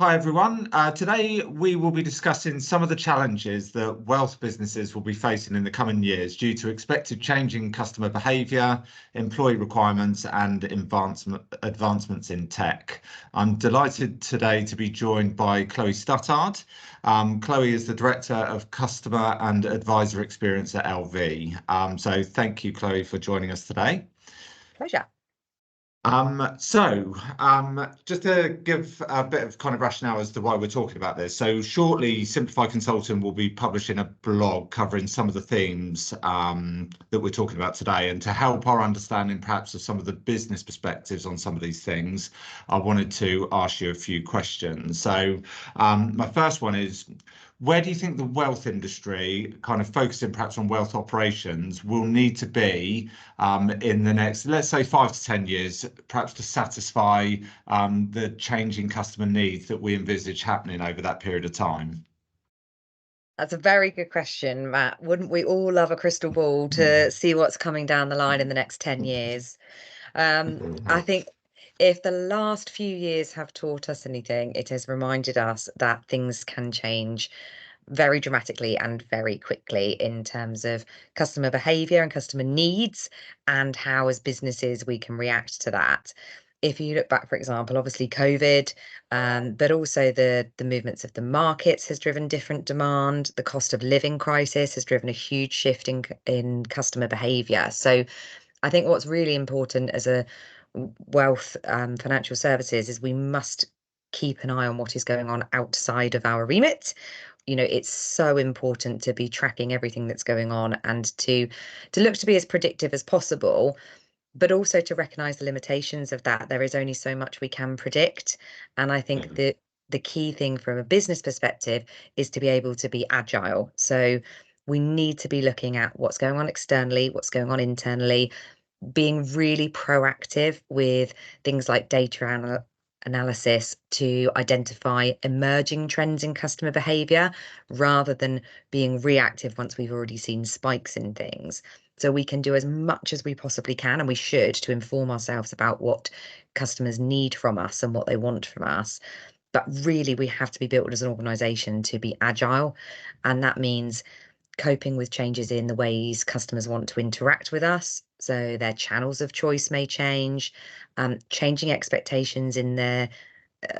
Hi everyone. Today we will be discussing some of the challenges that wealth businesses will be facing in the coming years due to expected changing customer behaviour, employee requirements and advancements in tech. I'm delighted today to be joined by Chloe Stuttard. Chloe is the Director of Customer and Advisor Experience at LV. So thank you, Chloe, for joining us today. Pleasure. Just to give a bit of kind of rationale as to why we're talking about this. So shortly, Simplify Consulting will be publishing a blog covering some of the themes that we're talking about today. And to help our understanding perhaps of some of the business perspectives on some of these things, I wanted to ask you a few questions. So my first one is, where do you think the wealth industry, kind of focusing perhaps on wealth operations, will need to be in the next, let's say, 5 to 10 years, perhaps to satisfy the changing customer needs that we envisage happening over that period of time? That's a very good question, Matt. Wouldn't we all love a crystal ball to see what's coming down the line in the next 10 years? I think if the last few years have taught us anything, it has reminded us that things can change very dramatically and very quickly in terms of customer behavior and customer needs, and how as businesses we can react to that. If you look back, for example, obviously COVID, but also the movements of the markets has driven different demand. The cost of living crisis has driven a huge shift in customer behavior. So I think what's really important as a wealth financial services is we must keep an eye on what is going on outside of our remit. You know, it's so important to be tracking everything that's going on and to look to be as predictive as possible, but also to recognize the limitations of that. There is only so much we can predict. And I think that the key thing from a business perspective is to be able to be agile. So we need to be looking at what's going on externally, what's going on internally, being really proactive with things like data analysis to identify emerging trends in customer behavior rather than being reactive once we've already seen spikes in things. So we can do as much as we possibly can, and we should, to inform ourselves about what customers need from us and what they want from us. But really, we have to be built as an organization to be agile. And that means coping with changes in the ways customers want to interact with us. So their channels of choice may change, changing expectations in their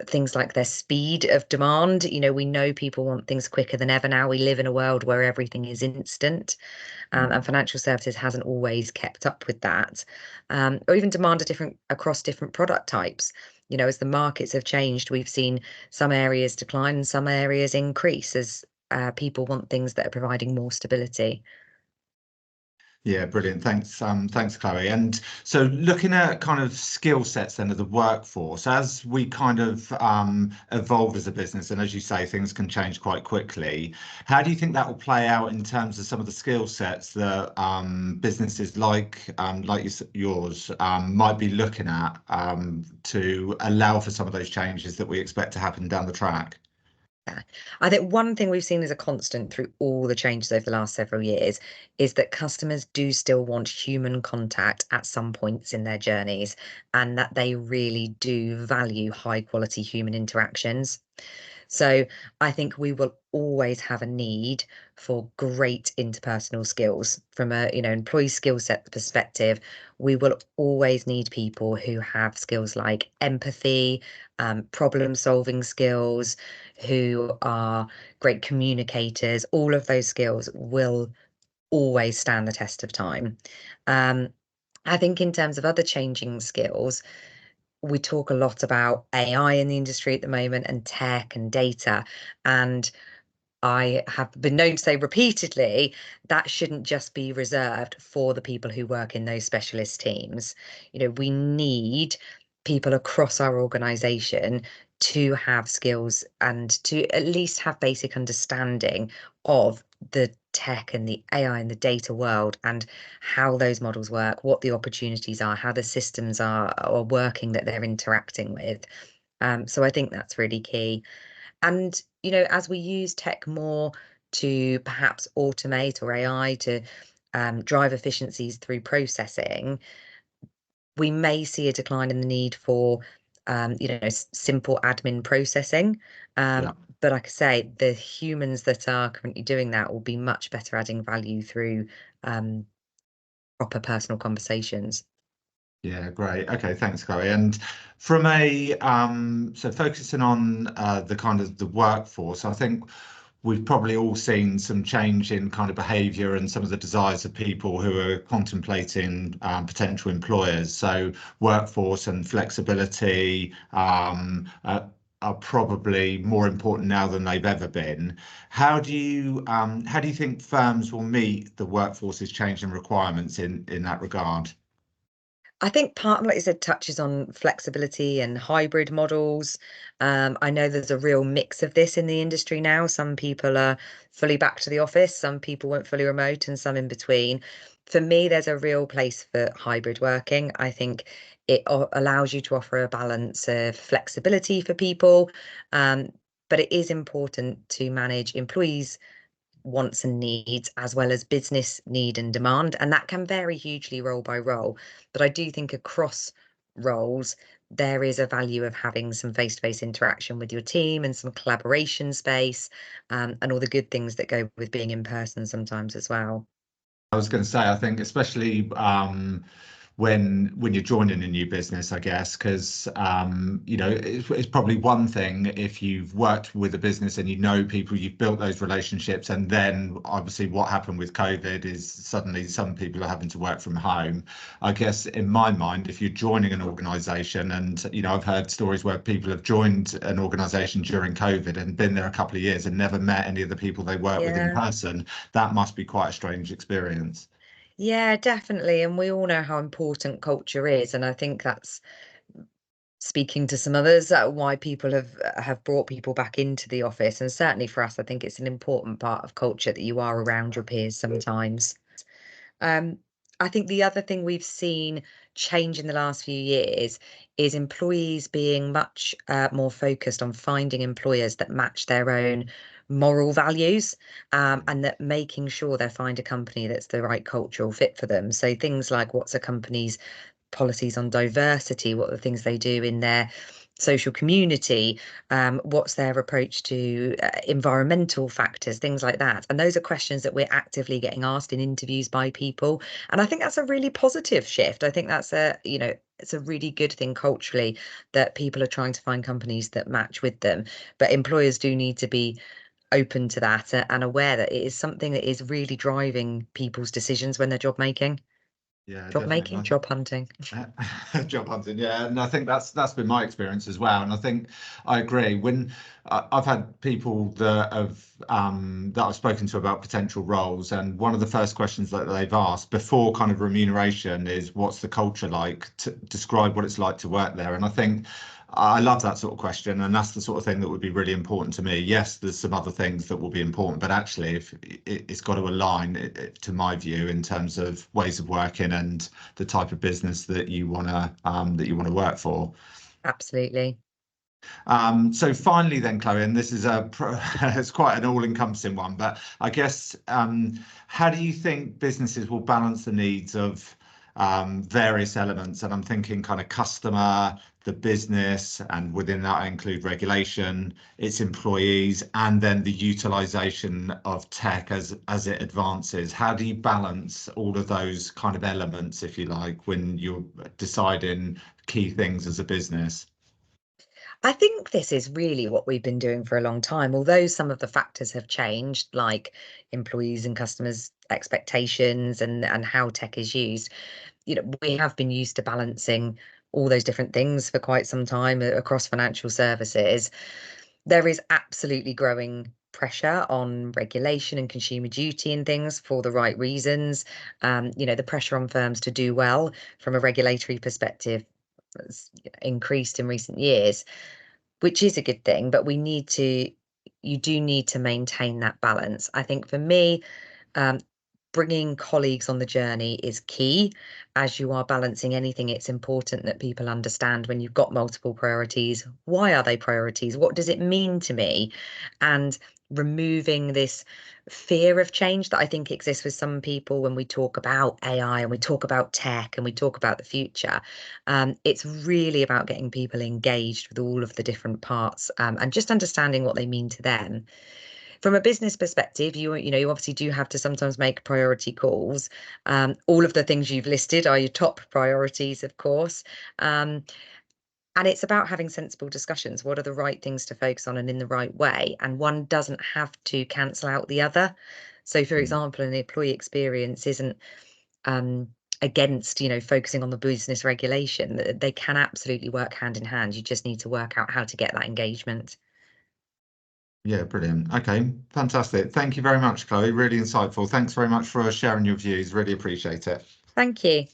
things like their speed of demand. You know, we know people want things quicker than ever now. We live in a world where everything is instant, and financial services hasn't always kept up with that, or even demand across different product types. You know, as the markets have changed, we've seen some areas decline and some areas increase as people want things that are providing more stability. Yeah, brilliant. Thanks, Chloe. And so looking at kind of skill sets then of the workforce, as we kind of evolve as a business, and as you say, things can change quite quickly. How do you think that will play out in terms of some of the skill sets that businesses like yours might be looking at to allow for some of those changes that we expect to happen down the track? Yeah. I think one thing we've seen as a constant through all the changes over the last several years is that customers do still want human contact at some points in their journeys, and that they really do value high quality human interactions. So I think we will always have a need for great interpersonal skills from a, employee skill set perspective. We will always need people who have skills like empathy, problem solving skills, who are great communicators. All of those skills will always stand the test of time. I think in terms of other changing skills, we talk a lot about AI in the industry at the moment and tech and data. And I have been known to say repeatedly that shouldn't just be reserved for the people who work in those specialist teams. You know, we need people across our organization to have skills and to at least have basic understanding of the tech and the AI and the data world and how those models work, what the opportunities are, how the systems are working that they're interacting with. So I think that's really key. And, as we use tech more to perhaps automate or AI to drive efficiencies through processing, we may see a decline in the need for simple admin processing. Yeah. But like I say, the humans that are currently doing that will be much better adding value through proper personal conversations. Yeah, great. Okay, thanks, Chloe. And from a so focusing on the kind of the workforce, I think we've probably all seen some change in kind of behaviour and some of the desires of people who are contemplating potential employers. So workforce and flexibility are probably more important now than they've ever been. How do you think firms will meet the workforce's changing requirements in that regard? I think part of, like you said, touches on flexibility and hybrid models. I know there's a real mix of this in the industry now. Some people are fully back to the office, some people went fully remote, and some in between. For me, there's a real place for hybrid working. I think it allows you to offer a balance of flexibility for people, um, but it is important to manage employees' wants and needs as well as business need and demand, and that can vary hugely role by role. But I do think across roles there is a value of having some face-to-face interaction with your team and some collaboration space, and all the good things that go with being in person sometimes as well. I was going to say, I think especially when you're joining a new business, I guess, because it's probably one thing if you've worked with a business and you know people, you've built those relationships, and then obviously what happened with COVID is suddenly some people are having to work from home. I guess in my mind, if you're joining an organisation, and I've heard stories where people have joined an organisation during COVID and been there a couple of years and never met any of the people they work with in Yeah. person, that must be quite a strange experience. Yeah, definitely. And we all know how important culture is. And I think that's speaking to some others, why people have brought people back into the office. And certainly for us, I think it's an important part of culture that you are around your peers sometimes. Um, I think the other thing we've seen change in the last few years is employees being much more focused on finding employers that match their own moral values, and that making sure they find a company that's the right cultural fit for them. So things like what's a company's policies on diversity, what are the things they do in their social community, what's their approach to environmental factors, things like that. And those are questions that we're actively getting asked in interviews by people. And I think that's a really positive shift. I think that's it's a really good thing culturally that people are trying to find companies that match with them. But employers do need to be open to that, and aware that it is something that is really driving people's decisions when they're Yeah, job definitely. making, job hunting. Job hunting, yeah, and I think that's been my experience as well. And I think I agree. When I've had people that I've spoken to about potential roles, and one of the first questions that they've asked before kind of remuneration is, "What's the culture like? To describe what it's like to work there." And I think I love that sort of question, and that's the sort of thing that would be really important to me. Yes, there's some other things that will be important, but actually, if it's got to align, to my view, in terms of ways of working and the type of business that you want to work for. Absolutely. So finally, then, Chloe, and this is it's quite an all-encompassing one, but I guess how do you think businesses will balance the needs of various elements? And I'm thinking kind of customer, the business, and within that I include regulation, its employees, and then the utilization of tech as it advances. How do you balance all of those kind of elements, if you like, when you're deciding key things as a business? I think this is really what we've been doing for a long time, although some of the factors have changed, like employees and customers' expectations and how tech is used. We have been used to balancing all those different things for quite some time across financial services. There is absolutely growing pressure on regulation and consumer duty and things for the right reasons. The pressure on firms to do well from a regulatory perspective has increased in recent years, which is a good thing, but you do need to maintain that balance. I think for me, um, bringing colleagues on the journey is key. As you are balancing anything, it's important that people understand when you've got multiple priorities, why are they priorities? What does it mean to me? And removing this fear of change that I think exists with some people when we talk about AI and we talk about tech and we talk about the future. It's really about getting people engaged with all of the different parts, and just understanding what they mean to them. From a business perspective, you obviously do have to sometimes make priority calls. All of the things you've listed are your top priorities, of course. And it's about having sensible discussions. What are the right things to focus on and in the right way? And one doesn't have to cancel out the other. So, for example, an employee experience isn't against, focusing on the business regulation. They can absolutely work hand in hand. You just need to work out how to get that engagement. Yeah, brilliant. Okay, fantastic. Thank you very much, Chloe. Really insightful. Thanks very much for sharing your views. Really appreciate it. Thank you.